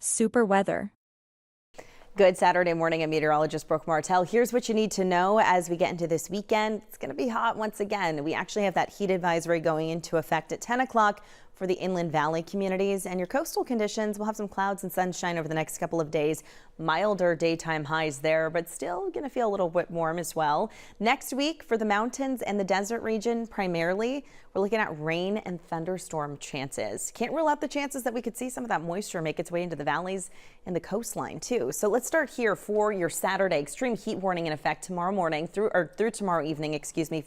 Super weather. Good Saturday morning. I'm meteorologist Brooke Martell. Here's what you need to know as we get into this weekend. It's going to be hot once again. We actually have that heat advisory going into effect at 10 o'clock for the Inland Valley communities, and your coastal conditions will have some clouds and sunshine over the next couple of days. Milder daytime highs there, but still going to feel a little bit warm as well. Next week for the mountains and the desert region primarily, we're looking at rain and thunderstorm chances. Can't rule out the chances that we could see some of that moisture make its way into the valleys and the coastline too. So let's start here for your Saturday. Extreme heat warning in effect tomorrow morning through tomorrow evening,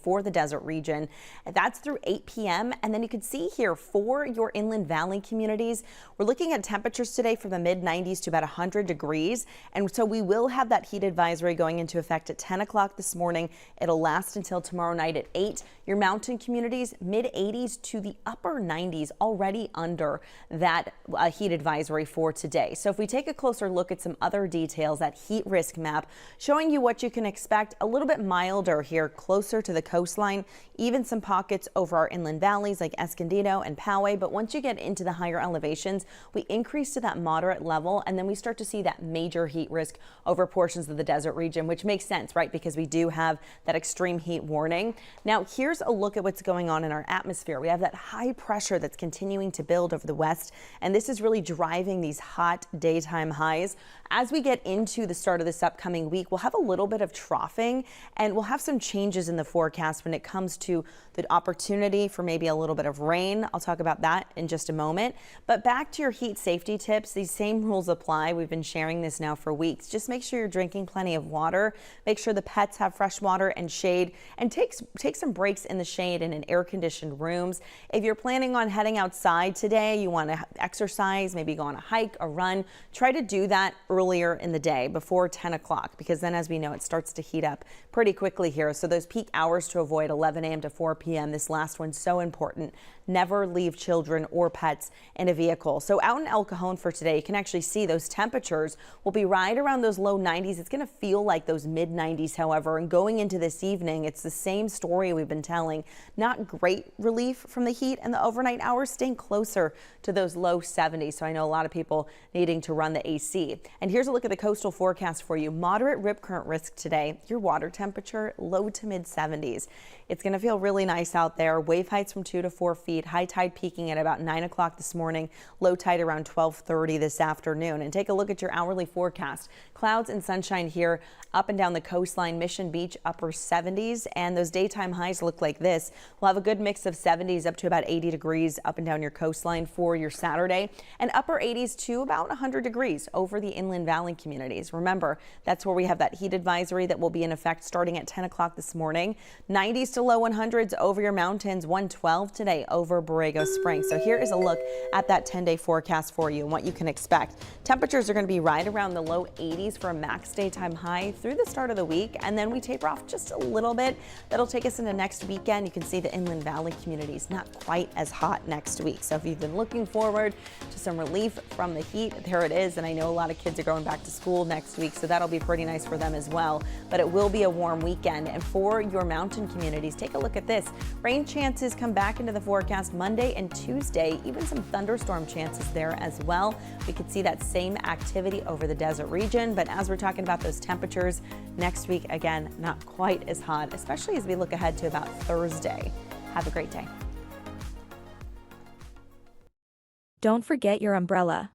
for the desert region. That's through 8 p.m. And then you can see here for your Inland Valley communities, we're looking at temperatures today from the mid 90s to about 100 degrees. And so we will have that heat advisory going into effect at 10 o'clock this morning. It'll last until tomorrow night at 8. Your mountain communities, mid 80s to the upper 90s, already under that heat advisory for today. So if we take a closer look at some other details, that heat risk map showing you what you can expect, a little bit milder here closer to the coastline, even some pockets over our inland valleys like Escondido and Poway. But once you get into the higher elevations, we increase to that moderate level, and then we start to see that major heat risk over portions of the desert region, which makes sense, right? Because we do have that extreme heat warning. Now, here's a look at what's going on in our atmosphere. We have that high pressure that's continuing to build over the west, and this is really driving these hot daytime highs. As we get into the start of this upcoming week, we'll have a little bit of troughing, and we'll have some changes in the forecast when it comes to the opportunity for maybe a little bit of rain. I'll talk about that in just a moment. But back to your heat safety tips, these same rules apply. We've been sharing this now for weeks. Just make sure you're drinking plenty of water. Make sure the pets have fresh water and shade, and take some breaks in the shade and in air-conditioned rooms. If you're planning on heading outside today, you want to exercise, maybe go on a hike, a run, try to do that earlier in the day before 10 o'clock, because then, as we know, it starts to heat up pretty quickly here. So those peak hours to avoid, 11 a.m. to 4 p.m. This last one's so important. Never leave children or pets in a vehicle. So out in El Cajon for today, you can actually see those temperatures will be right around those low 90s. It's going to feel like those mid 90s, however, and going into this evening, it's the same story we've been telling. Not great relief from the heat and the overnight hours, staying closer to those low 70s. So I know a lot of people needing to run the AC. And here's a look at the coastal forecast for you. Moderate rip current risk today. Your water temperature low to mid 70s. It's going to feel really nice out there. Wave heights from 2 to 4 feet. High tide peaking at about 9 o'clock this morning. Low tide around 12:30 this afternoon. And take a look at your hourly forecast. Clouds and sunshine here up and down the coastline. Mission Beach upper 70s, and those daytime highs look like this. We'll have a good mix of 70s up to about 80 degrees up and down your coastline for your Saturday, and upper 80s to about 100 degrees over the Inland Valley communities. Remember, that's where we have that heat advisory that will be in effect starting at 10 o'clock this morning. 90s to low 100s over your mountains. 112 today over Borrego Springs. So here is a look at that 10-day forecast for you and what you can expect. Temperatures are going to be right around the low 80s for a max daytime high through the start of the week, and then we taper off just a little bit. That'll take us into next weekend. You can see the Inland Valley communities not quite as hot next week. So if you've been looking forward to some relief from the heat, there it is. And I know a lot of kids are going back to school next week, so that'll be pretty nice for them as well. But it will be a warm weekend. And for your mountain communities, take a look at this. Rain chances come back into the forecast Monday and Tuesday, even some thunderstorm chances there as well. We could see that same activity over the desert region. But as we're talking about those temperatures next week, again, not quite as hot, especially as we look ahead to about Thursday. Have a great day. Don't forget your umbrella.